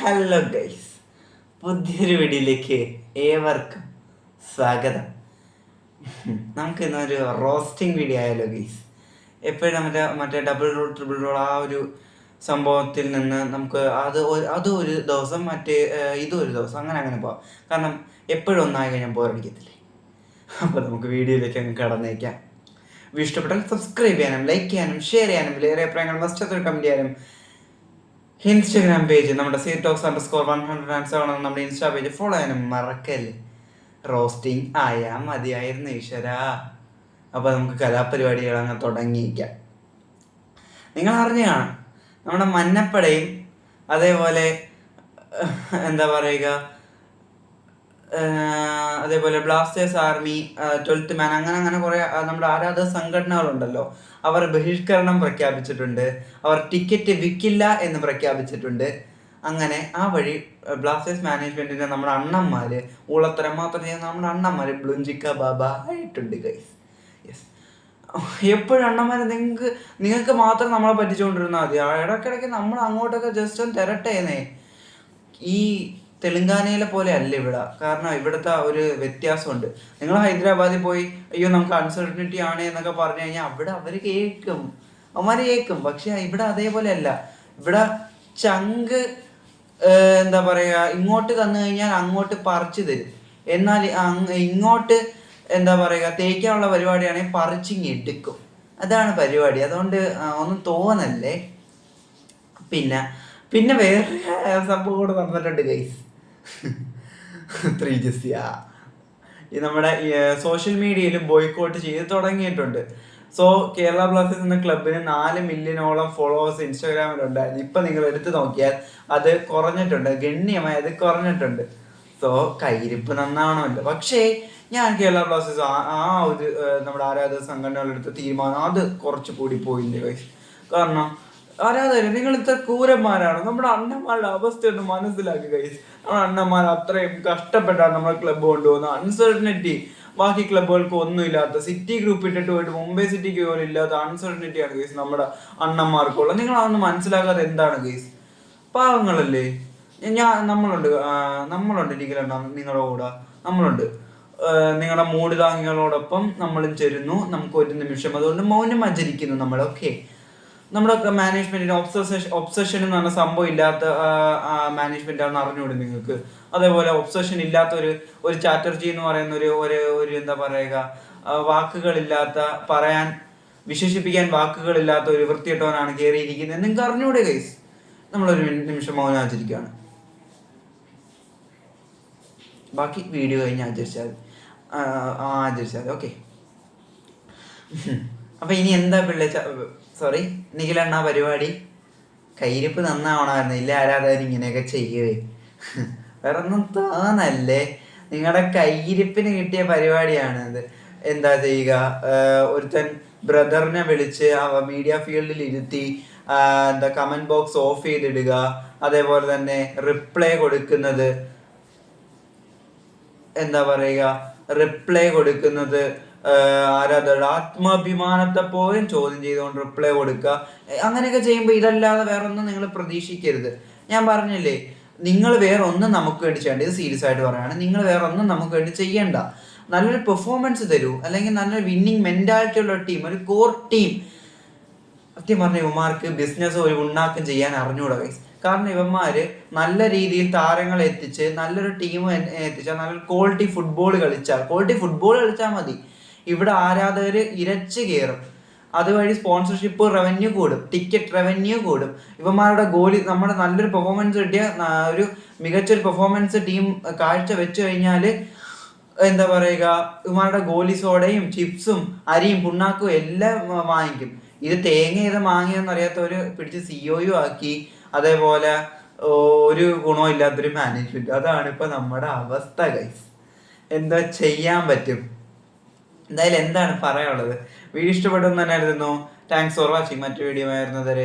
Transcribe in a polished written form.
Hello guys, പുതിയൊരു വീഡിയോയിലേക്ക് ഏവർക്കും സ്വാഗതം. നമുക്ക് ഇന്നൊരു റോസ്റ്റിംഗ് വീഡിയോ ആയാലോ ഗൈസ്. എപ്പോഴും മറ്റേ ഡബിൾ റോൾ ട്രിപ്പിൾ റോൾ ആ ഒരു സംഭവത്തിൽ നിന്ന് നമുക്ക് അത് ഒരു ദിവസം ഇതും ഒരു ദിവസം അങ്ങനെ പോവാം. കാരണം എപ്പോഴും ഒന്നായി കഴിഞ്ഞാൽ ബോറടിക്കത്തില്ലേ. അപ്പോൾ നമുക്ക് വീഡിയോയിലേക്ക് അങ്ങ് കടന്നേക്കാം. ഇഷ്ടപ്പെട്ടാൽ സബ്സ്ക്രൈബ് ചെയ്യാനും ലൈക്ക് ചെയ്യാനും ഷെയർ ചെയ്യാനും വിലയേറെ അഭിപ്രായങ്ങൾ മസ്റ്റൊരു കമൻറ്റ് ചെയ്യാനും ഇൻസ്റ്റാഗ്രാം പേജ് നമ്മുടെ CTalks_107 നമ്മുടെ ഇൻസ്റ്റാ പേജ് ഫോളോ ചെയ്യാനും മറക്കല്ലേ. റോസ്റ്റിംഗ് ആയാ മതിയായിരുന്നു ഈശ്വരാ. അപ്പോൾ നമുക്ക് കലാപരിപാടികൾ അങ്ങ് തുടങ്ങിയിരിക്കാം. നിങ്ങൾ അറിഞ്ഞാണ് നമ്മുടെ മഞ്ഞപ്പടയും അതേപോലെ എന്താ പറയുക, അതേപോലെ ബ്ലാസ്റ്റേഴ്സ് ആർമി, 12th മാൻ, അങ്ങനെ കുറേ നമ്മുടെ ആരാധക സംഘടനകളുണ്ടല്ലോ. അവർ ബഹിഷ്കരണം പ്രഖ്യാപിച്ചിട്ടുണ്ട്. അവർ ടിക്കറ്റ് വിൽക്കില്ല എന്ന് പ്രഖ്യാപിച്ചിട്ടുണ്ട്. അങ്ങനെ ആ വഴി ബ്ലാസ്റ്റേഴ്സ് മാനേജ്മെന്റിന്റെ നമ്മുടെ അണ്ണന്മാർ ഊളത്തരം മാത്രം ചെയ്യുന്ന നമ്മുടെ അണ്ണന്മാർ ബ്ലുഞ്ചിക്ക ബാബ ആയിട്ടുണ്ട് ഗൈസ്. യെസ്, എപ്പോഴും അണ്ണന്മാർ നിങ്ങൾക്ക് മാത്രം നമ്മളെ പറ്റിച്ചുകൊണ്ടിരുന്നാൽ മതി. ഇടയ്ക്കിടയ്ക്ക് നമ്മൾ അങ്ങോട്ടൊക്കെ ജസ്റ്റ് ഒന്ന് തിരട്ടേന്നേ. ഈ തെലുങ്കാനയിലെ പോലെ അല്ല ഇവിടെ. കാരണം ഇവിടുത്തെ ഒരു വ്യത്യാസമുണ്ട്. നിങ്ങൾ ഹൈദരാബാദിൽ പോയി അയ്യോ നമുക്ക് അൺസർട്ടനിറ്റി ആണ് എന്നൊക്കെ പറഞ്ഞു കഴിഞ്ഞാൽ അവിടെ അവന്മാർ കേൾക്കും. പക്ഷെ ഇവിടെ അതേപോലെ അല്ല. ഇവിടെ ചങ്ക് എന്താ പറയുക, ഇങ്ങോട്ട് തന്നു കഴിഞ്ഞാൽ അങ്ങോട്ട് പറിച്ചു തരും. എന്നാൽ ഇങ്ങോട്ട് എന്താ പറയുക, തേക്കാനുള്ള പരിപാടിയാണെങ്കിൽ പറിച്ചിങ്ങ് എടുക്കും. അതാണ് പരിപാടി. അതുകൊണ്ട് ഒന്നും തോന്നല്ലേ. പിന്നെ വേറെ സംഭവം കൂടെ നടന്നിട്ടുണ്ട് ഗൈസ്. 3 ഈ നമ്മുടെ സോഷ്യൽ മീഡിയയിൽ ബോയ്ക്കോട്ട് ചെയ്ത് തുടങ്ങിയിട്ടുണ്ട്. സോ കേരള ബ്ലാസ്റ്റേഴ്സ് എന്ന ക്ലബിന് 4 മില്യണോളം ഫോളോവേഴ്സ് ഇൻസ്റ്റാഗ്രാമിലുണ്ടായിരുന്നു. ഇപ്പം നിങ്ങൾ എടുത്തു നോക്കിയാൽ അത് കുറഞ്ഞിട്ടുണ്ട്, ഗണ്യമായി അത് കുറഞ്ഞിട്ടുണ്ട്. സോ കയ്യിരിപ്പ് നന്നാവണമല്ലോ. പക്ഷേ ഞാൻ കേരള ബ്ലാസ്റ്റേഴ്സ് ആ ഒരു നമ്മുടെ ആരാധക സംഘടനകളെടുത്ത തീരുമാനം അത് കുറച്ച് കൂടി പോയില്ലേ ഗൈസ്. കാരണം ആരാധകര് നിങ്ങൾ ഇത്ര ക്രൂരന്മാരാണ്. നമ്മുടെ അണ്ണന്മാരുടെ അവസ്ഥ ഒന്ന് മനസ്സിലാക്കുക ഗൈസ്. നമ്മുടെ അണ്ണന്മാർ അത്രയും കഷ്ടപ്പെട്ടാണ് നമ്മുടെ ക്ലബ്ബ് കൊണ്ടുപോകുന്നത്. അൺസർട്ടനിറ്റി ബാക്കി ക്ലബ്ബുകൾക്ക് ഒന്നുമില്ലാത്ത, സിറ്റി ഗ്രൂപ്പ് ഇട്ടിട്ട് പോയിട്ട് മുംബൈ സിറ്റിക്ക് പോലും ഇല്ലാത്ത അൺസർട്ടനിറ്റിയാണ് ഗൈസ് നമ്മുടെ അണ്ണന്മാർക്കുള്ള. നിങ്ങൾ അതൊന്ന് മനസ്സിലാക്കാതെ എന്താണ് ഗൈസ്? പാവങ്ങളല്ലേ. നമ്മളുണ്ട് ഇരിക്കലുണ്ടോ നിങ്ങളുടെ കൂടെ? നമ്മളുണ്ട്. നിങ്ങളുടെ മൂടുതാങ്ങികളോടൊപ്പം നമ്മളും ചേരുന്നു. നമുക്ക് ഒരു നിമിഷം അതുകൊണ്ട് മൗനം ആചരിക്കുന്നു നമ്മൾ. ഓക്കെ, നമ്മുടെ മാനേജ്മെന്റിന് ഒബ്സഷൻ എന്ന് പറഞ്ഞ സംഭവം ഇല്ലാത്ത മാനേജ്മെന്റ് ആണെന്ന് അറിഞ്ഞുകൂടി നിങ്ങൾക്ക്. അതേപോലെ ഒബ്സഷൻ ഇല്ലാത്ത ഒരു ചാറ്റർജി എന്ന് പറയുന്ന ഒരു എന്താ പറയുക, വാക്കുകളില്ലാത്ത, വിശേഷിപ്പിക്കാൻ വാക്കുകളില്ലാത്ത ഒരു വൃത്തിയിട്ടവനാണ് കയറിയിരിക്കുന്നത്. നിങ്ങൾക്ക് അറിഞ്ഞൂടെ ഗൈസ്? നമ്മളൊരു നിമിഷം മൗനം ആചരിക്കുകയാണ്. ബാക്കി വീഡിയോ കഴിഞ്ഞ് ആചരിച്ചാൽ ഓക്കെ. അപ്പൊ ഇനി എന്താ നിഖിലെണ്ണ പരിപാടി? കയ്യിരിപ്പ് നന്നാവണമായിരുന്നു. ഇല്ല ആരാധകർ ഇങ്ങനെയൊക്കെ ചെയ്യുവേ. വേറെ ഒന്നും തോന്നല്ലേ. നിങ്ങളുടെ കയ്യിരിപ്പിന് കിട്ടിയ പരിപാടിയാണ് ഇത്. എന്താ ചെയ്യുക, ഒരുത്തൻ ബ്രദറിനെ വിളിച്ച് മീഡിയ ഫീൽഡിൽ ഇരുത്തി എന്താ കമന്റ് ബോക്സ് ഓഫ് ചെയ്തിടുക. അതേപോലെ തന്നെ റിപ്ലൈ കൊടുക്കുന്നത് ആരാധകരുടെ ആത്മാഭിമാനത്തെ പോലും ചോദ്യം ചെയ്തുകൊണ്ട് റിപ്ലൈ കൊടുക്കുക. അങ്ങനെയൊക്കെ ചെയ്യുമ്പോൾ ഇതല്ലാതെ വേറെ ഒന്നും നിങ്ങൾ പ്രതീക്ഷിക്കരുത്. ഞാൻ പറഞ്ഞില്ലേ, നിങ്ങൾ വേറെ ഒന്നും നമുക്ക് വേണ്ടി ചെയ്യേണ്ട. ഇത് സീരിയസ് ആയിട്ട് പറയുകയാണ്. നിങ്ങൾ വേറെ ഒന്നും നമുക്ക് വേണ്ടി ചെയ്യണ്ട. നല്ലൊരു പെർഫോമൻസ് തരൂ, അല്ലെങ്കിൽ നല്ലൊരു വിന്നിങ് മെന്റാലിറ്റി ഉള്ള ടീം, ഒരു കോർ ടീം. സത്യം പറഞ്ഞ ഇവന്മാർക്ക് ബിസിനസ് ഒരു ഉണ്ണാക്കം ചെയ്യാൻ അറിഞ്ഞൂടാ ഗൈസ്. കാരണം ഇവന്മാര് നല്ല രീതിയിൽ താരങ്ങളെ എത്തിച്ച് നല്ലൊരു ടീം എത്തിച്ചാൽ, നല്ലൊരു ക്വാളിറ്റി ഫുട്ബോൾ കളിച്ചാൽ മതി. ഇവിടെ ആരാധകര് ഇരച്ച് കയറും. അതുവഴി സ്പോൺസർഷിപ്പ് റവന്യൂ കൂടും, ടിക്കറ്റ് റവന്യൂ കൂടും. ഇവന്മാരുടെ ഗോളി നമ്മുടെ നല്ലൊരു പെർഫോമൻസ് കിട്ടിയ ഒരു മികച്ചൊരു പെർഫോമൻസ് ടീം കാഴ്ച വെച്ചു കഴിഞ്ഞാൽ എന്താ പറയുക, ഇവന്മാരുടെ ഗോലിസോടയും ചിപ്സും അരിയും പുണ്ണാക്കും എല്ലാം വാങ്ങിക്കും. ഇത് തേങ്ങ ചെയ്ത മാങ്ങിയെന്നറിയാത്തവര് പിടിച്ച് CEO ആക്കി. അതേപോലെ ഒരു ഗുണവും ഇല്ലാത്തൊരു മാനേജ്മെന്റ്. അതാണ് ഇപ്പൊ നമ്മുടെ അവസ്ഥ ഗൈസ്. എന്താ ചെയ്യാൻ പറ്റും? എന്തായാലും എന്താണ് പറയാനുള്ളത്? വീഡിയോ ഇഷ്ടപ്പെട്ടെന്ന് തന്നെ ആയിരുന്നു. Thanks for watching. മറ്റു വീഡിയോ ആയിരുന്നവരെ